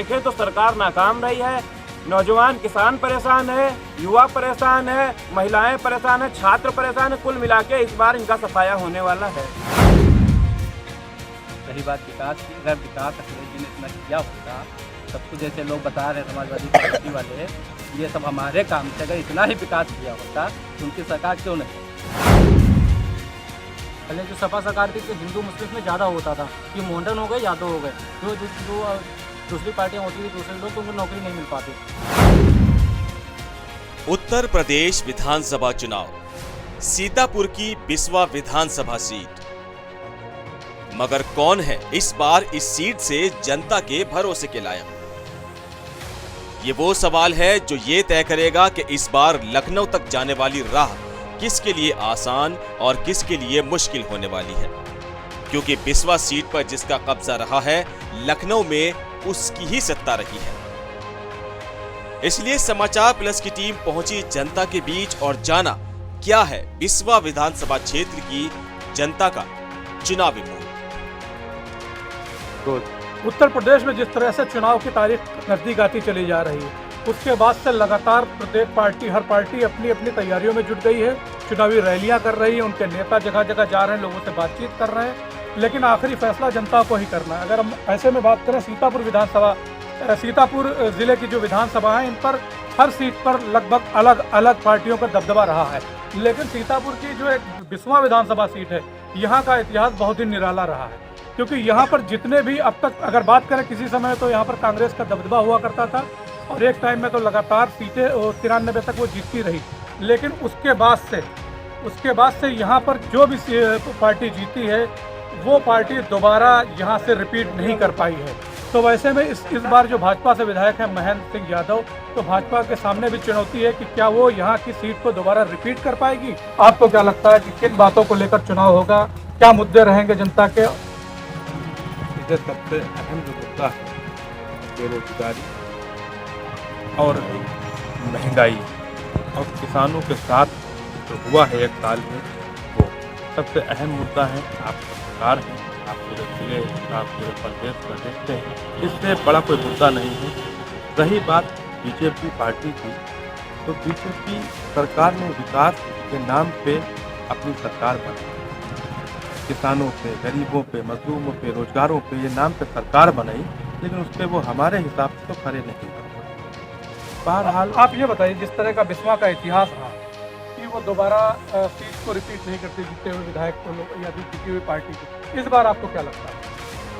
देखें तो सरकार नाकाम रही है। नौजवान किसान परेशान है, युवा परेशान है, महिलाएं परेशान है, छात्र परेशान है। कुल मिला के इस बार इनका सफाया होने वाला है। रही बात विकास की, अगर विकास अखिलेश जी ने इतना किया होता, सब कुछ जैसे लोग बता रहे हैं समाजवादी पार्टी वाले, ये सब हमारे काम से अगर इतना ही विकास किया होता तो उनकी सरकार क्यों नहीं? पहले जो सपा सरकार थी तो हिंदू मुस्लिम में ज़्यादा होता था, ये मॉडर्न हो गए, यादव हो गए। जो दूसरी पार्टियाँ होती थी, दूसरे लोग, तो उनको नौकरी नहीं मिल पाती। उत्तर प्रदेश विधानसभा चुनाव, सीतापुर की बिस्वा विधानसभा सीट। मगर कौन है इस बार इस सीट से जनता के भरोसे के लायक? ये वो सवाल है जो ये तय करेगा कि इस बार लखनऊ तक जाने वाली राह किसके लिए आसान और किसके लिए मुश्किल होने वाली है। क्योंकि बिस्वा सीट पर जिसका कब्जा रहा है, लखनऊ में उसकी ही सत्ता रही है। इसलिए समाचार प्लस की टीम पहुंची जनता के बीच और जाना क्या है बिस्वा विधानसभा क्षेत्र की जनता का चुनावी मूड। उत्तर प्रदेश में जिस तरह से चुनाव की तारीख नजदीक आती चली जा रही है, उसके बाद से लगातार प्रत्येक पार्टी, हर पार्टी अपनी अपनी तैयारियों में जुट गई है। चुनावी रैलियां कर रही है, उनके नेता जगह जगह जा रहे हैं, लोगों से बातचीत कर रहे हैं, लेकिन आखिरी फैसला जनता को ही करना है। अगर हम ऐसे में बात करें सीतापुर जिले की जो विधानसभा है, इन पर हर सीट पर लगभग अलग अलग पार्टियों का दबदबा रहा है। लेकिन सीतापुर की जो एक बिस्वा विधानसभा सीट है, यहाँ का इतिहास बहुत ही निराला रहा है। क्योंकि यहाँ पर जितने भी अब तक अगर बात करें, किसी समय तो यहाँ पर कांग्रेस का दबदबा हुआ करता था और एक टाइम में तो लगातार सीटें 93 तक वो जीतती रही। लेकिन उसके बाद से यहाँ पर जो भी पार्टी जीती है, वो पार्टी दोबारा यहाँ से रिपीट नहीं कर पाई है। तो वैसे में इस बार जो भाजपा से विधायक हैं महेंद्र सिंह यादव, तो भाजपा के सामने भी चुनौती है कि क्या वो यहाँ की सीट को दोबारा रिपीट कर पाएगी। आपको क्या लगता है कि किन बातों को लेकर चुनाव होगा, क्या मुद्दे रहेंगे जनता के? सबसे अहम जो मुद्दा है बेरोजगारी और महंगाई और किसानों के साथ जो हुआ है एक साल में, वो सबसे अहम मुद्दा है। आप सरकार हैं, आप पूरे जिले, आप पूरे प्रदेश का देखते हैं, इससे बड़ा कोई मुद्दा नहीं है। रही बात बीजेपी पार्टी की, तो बीजेपी सरकार ने विकास के नाम पे अपनी सरकार बनाई। किसानों पे, गरीबों पे, मजदूरों पे, रोजगारों पे ये नाम पे सरकार बनाई, लेकिन उस पर वो हमारे हिसाब से तो खड़े नहीं हुए। बहरहाल आप ये बताइए, जिस तरह का बिस्वा का इतिहास रहा कि वो दोबारा सीट को रिपीट नहीं करते जीते हुए विधायक को या जीती हुई पार्टी को, इस बार आपको क्या लगता है?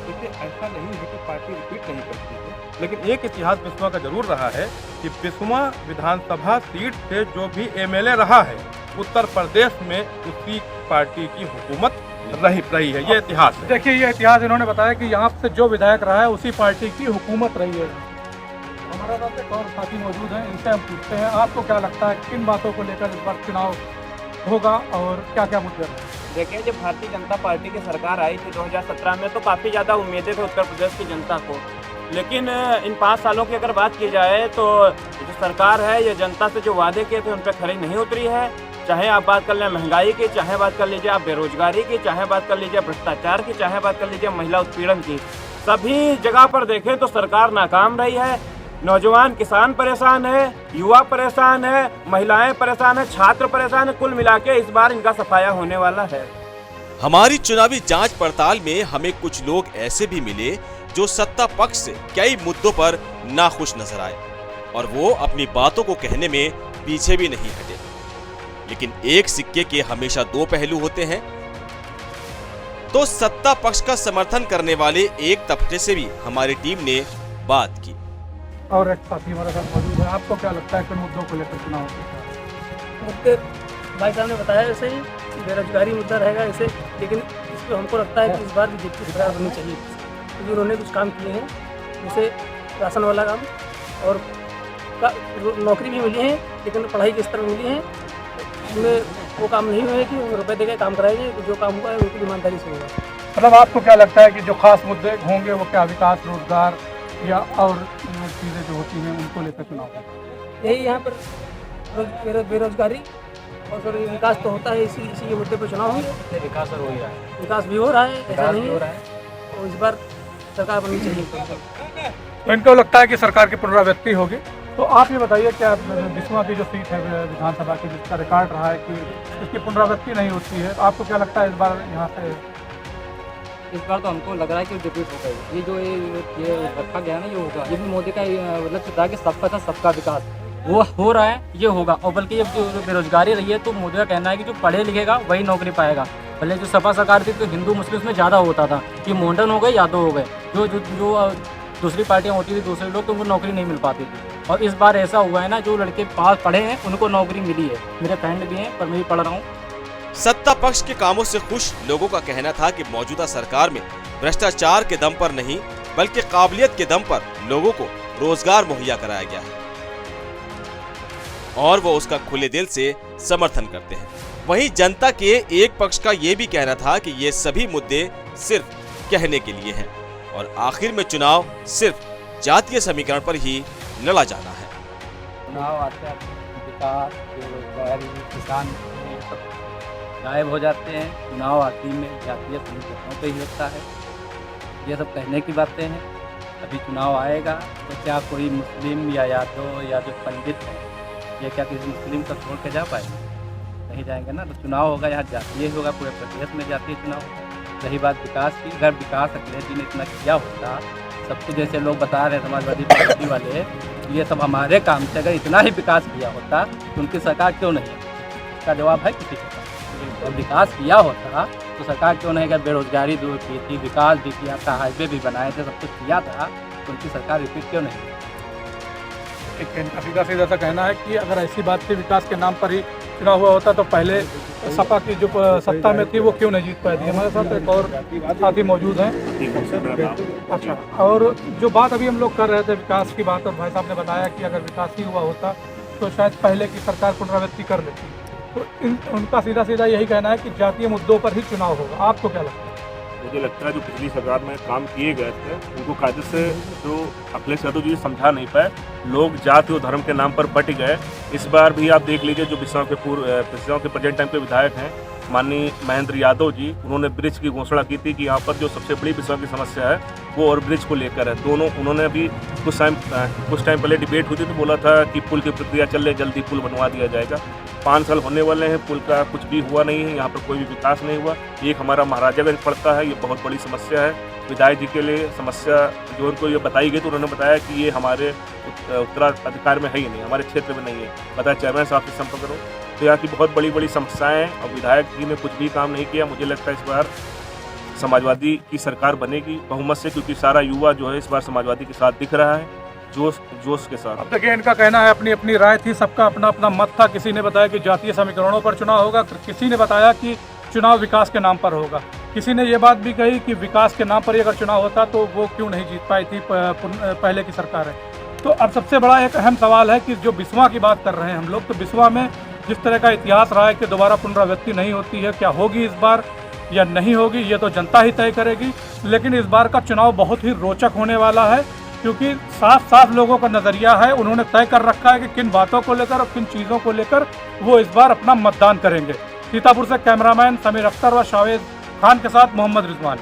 देखिए, ऐसा नहीं है कि पार्टी रिपीट नहीं करती है, लेकिन एक इतिहास बिस्वा का जरूर रहा है कि बिस्वा विधानसभा सीट से जो भी एमएलए रहा है उत्तर प्रदेश में, उसी पार्टी की हुकूमत रही है। ये इतिहास है। देखिए, ये इतिहास इन्होंने बताया कि यहाँ से जो विधायक रहा है उसी पार्टी की हुकूमत रही है। हमारे साथ एक और साथी मौजूद हैं, इनसे हम पूछते हैं, आपको क्या लगता है किन बातों को लेकर इस बार चुनाव होगा और क्या क्या मुद्दे हैं? देखिए, जब भारतीय जनता पार्टी की सरकार आई थी 2017 में, तो काफ़ी ज़्यादा उम्मीदें थे उत्तर प्रदेश की जनता को। लेकिन इन 5 सालों की अगर बात की जाए तो जो सरकार है, ये जनता से जो वादे किए थे उन पर खरी नहीं उतरी है। चाहे आप बात कर लें महंगाई की, चाहे बात कर लीजिए आप बेरोजगारी की, चाहे बात कर लीजिए भ्रष्टाचार की, चाहे बात कर लीजिए महिला उत्पीड़न की, सभी जगह पर देखें तो सरकार नाकाम रही है। नौजवान किसान परेशान है, युवा परेशान है, महिलाएं परेशान है, छात्र परेशान है। कुल मिला के इस बार इनका सफाया होने वाला है। हमारी चुनावी जांच पड़ताल में हमें कुछ लोग ऐसे भी मिले जो सत्ता पक्ष से कई मुद्दों पर नाखुश नजर आए और वो अपनी बातों को कहने में पीछे भी नहीं हटे। लेकिन एक सिक्के के हमेशा 2 पहलू होते हैं। तो सत्ता पक्ष का समर्थन करने वाले एक तबके से भी हमारी टीम ने बात की। और एक साथी हमारे साथ मौजूद है, आपको क्या लगता है किन मुद्दों को लेकर चुनाव होगा? मुद्दे भाई साहब ने बताया ऐसे ही, बेरोजगारी मुद्दा रहेगा ऐसे, लेकिन इस पर हमको लगता है कि इस बार बीजेपी की सरकार बननी चाहिए, क्योंकि उन्होंने कुछ काम किए हैं, जैसे राशन वाला काम और नौकरी भी मिली है, लेकिन पढ़ाई के स्तर में मिली है। उसमें वो काम नहीं हुए कि रुपए देकर काम कराएंगे, जो काम हुआ है उनकी ईमानदारी से होगा। मतलब आपको क्या लगता है कि जो खास मुद्दे होंगे वो क्या, विकास, रोजगार या और चीज़ें जो होती हैं उनको लेकर चुनाव? यही यहाँ पर बेरोजगारी और सर विकास तो होता है, इसी मुद्दे पर चुनाव होंगे। विकास और हो रहा है, विकास भी हो रहा है, ऐसा नहीं हो रहा है, और इस बार सरकार बननी चाहिए। तो इनको लगता है कि सरकार की पुनरावृत्ति होगी। तो आप ये बताइए क्या बिस्वा की जो सीट है विधानसभा की, जिसका रिकॉर्ड रहा है कि इसकी पुनरावृत्ति नहीं होती है, आपको क्या लगता है इस बार यहाँ से? इस बार तो हमको लग रहा है कि रिपीट हो गई। ये जो ये रखा गया ना, ये होगा। ये भी मोदी का लक्ष्य था कि सबका साथ सबका विकास, वो हो रहा है, ये होगा। और बल्कि ये जो बेरोजगारी रही है, तो मोदी का कहना है कि जो पढ़े लिखेगा वही नौकरी पाएगा। पहले जो सपा सरकार थी तो हिंदू मुस्लिम में ज़्यादा होता था कि मॉडर्न हो गए, यादव हो गए। जो जो जो दूसरी पार्टियाँ होती थी, दूसरे लोग, तो उनको नौकरी नहीं मिल पाती थी। और इस बार ऐसा हुआ है ना, जो लड़के पास पढ़े हैं उनको नौकरी मिली है। मेरे फ्रेंड भी हैं, पर मैं भी पढ़ रहा हूँ। सत्ता पक्ष के कामों से खुश लोगों का कहना था कि मौजूदा सरकार में भ्रष्टाचार के दम पर नहीं बल्कि काबिलियत के दम पर लोगों को रोजगार मुहैया कराया गया है और वो उसका खुले दिल से समर्थन करते हैं। वहीं जनता के एक पक्ष का ये भी कहना था कि ये सभी मुद्दे सिर्फ कहने के लिए हैं और आखिर में चुनाव सिर्फ जातीय समीकरण पर ही लड़ा जाना है। चुनाव आते हैं, विकास, बेरोजगारी, किसान सब गायब हो जाते हैं। चुनाव आती में जातीय समीकरणों पे ही होता है। ये सब कहने की बातें हैं। अभी चुनाव आएगा तो क्या कोई मुस्लिम या यादव या जो पंडित है, ये क्या किसी मुस्लिम को छोड़ के जा पाएंगे? नहीं जाएंगे ना। तो चुनाव होगा, यहाँ जातीय होगा, पूरे प्रदेश में जातीय चुनाव होगा। रही बात विकास की, अगर विकास अखिलेश जी ने इतना किया होता, सब कुछ जैसे लोग बता रहे हैं समाजवादी पार्टी वाले, ये सब हमारे काम से अगर इतना ही विकास किया होता तो उनकी सरकार क्यों नहीं है? इसका जवाब है किसी के पास। और विकास किया होता तो सरकार क्यों नहीं? अगर बेरोजगारी दूर की थी, विकास भी किया था, हाईवे भी बनाए थे, सब कुछ किया था, तो उनकी सरकार रिपीट क्यों नहीं? सीधा सीधा सा कहना है कि अगर ऐसी बात थी विकास के नाम पर ही चुनाव हुआ होता तो पहले सपा की जो सत्ता में थी वो क्यों नहीं जीत पाई थी। हमारे साथ एक और साथी मौजूद हैं। अच्छा, और जो बात अभी हम लोग कर रहे थे विकास की बात, और भाई साहब ने बताया कि अगर विकास ही हुआ होता तो शायद पहले की सरकार पुनरावृत्ति कर लेती। तो उनका सीधा सीधा यही कहना है कि जातीय मुद्दों पर ही चुनाव होगा। आपको क्या लगता है? मुझे लगता है जो पिछली सरकार में काम किए गए थे उनको कायदे से जो अखिलेश यादव जी समझा नहीं पाए, लोग जाति और धर्म के नाम पर बट गए। इस बार भी आप देख लीजिए, जो बिस्वा के प्रेजेंट टाइम के विधायक हैं माननीय महेंद्र यादव जी, उन्होंने ब्रिज की घोषणा की थी कि यहाँ पर जो सबसे बड़ी बिस्वा की समस्या है वो और ब्रिज को लेकर है। दोनों उन्होंने अभी कुछ टाइम पहले डिबेट हुई थी तो बोला था कि पुल की प्रक्रिया चल रही, जल्दी पुल बनवा दिया जाएगा। 5 साल होने वाले हैं, पुल का कुछ भी हुआ नहीं है, यहाँ पर कोई भी विकास नहीं हुआ। एक हमारा महाराजागंज पड़ता है, ये बहुत बड़ी समस्या है विधायक जी के लिए। समस्या जो उनको ये बताई गई तो उन्होंने बताया कि ये हमारे उत्तराधिकार में है ही नहीं, हमारे क्षेत्र में नहीं है, बताया चेयरमैन साहब से संपर्क करो। तो यहाँ की बहुत बड़ी बड़ी समस्याएं और विधायक जी ने कुछ भी काम नहीं किया। मुझे लगता है इस बार समाजवादी की सरकार बनेगी बहुमत से, क्योंकि सारा युवा जो है इस बार समाजवादी के साथ दिख रहा है, जोश के साथ। अब देखिए, इनका कहना है, अपनी अपनी राय थी, सबका अपना अपना मत था। किसी ने बताया कि जातीय समीकरणों पर चुनाव होगा, किसी ने बताया कि चुनाव विकास के नाम पर होगा, किसी ने ये बात भी कही कि विकास के नाम पर ही अगर चुनाव होता तो वो क्यों नहीं जीत पाई थी पहले की सरकार है। तो अब सबसे बड़ा एक अहम सवाल है कि जो बिस्वा की बात कर रहे हैं हम लोग, तो बिस्वा में जिस तरह का इतिहास रहा है कि दोबारा पुनरावृत्ति नहीं होती है, क्या होगी इस बार या नहीं होगी ये तो जनता ही तय करेगी। लेकिन इस बार का चुनाव बहुत ही रोचक होने वाला है, क्योंकि साफ लोगों का नज़रिया है, उन्होंने तय कर रखा है कि किन बातों को लेकर और किन चीज़ों को लेकर वो इस बार अपना मतदान करेंगे। सीतापुर से कैमरामैन समीर अख्तर व शावेद खान के साथ मोहम्मद रिजवान।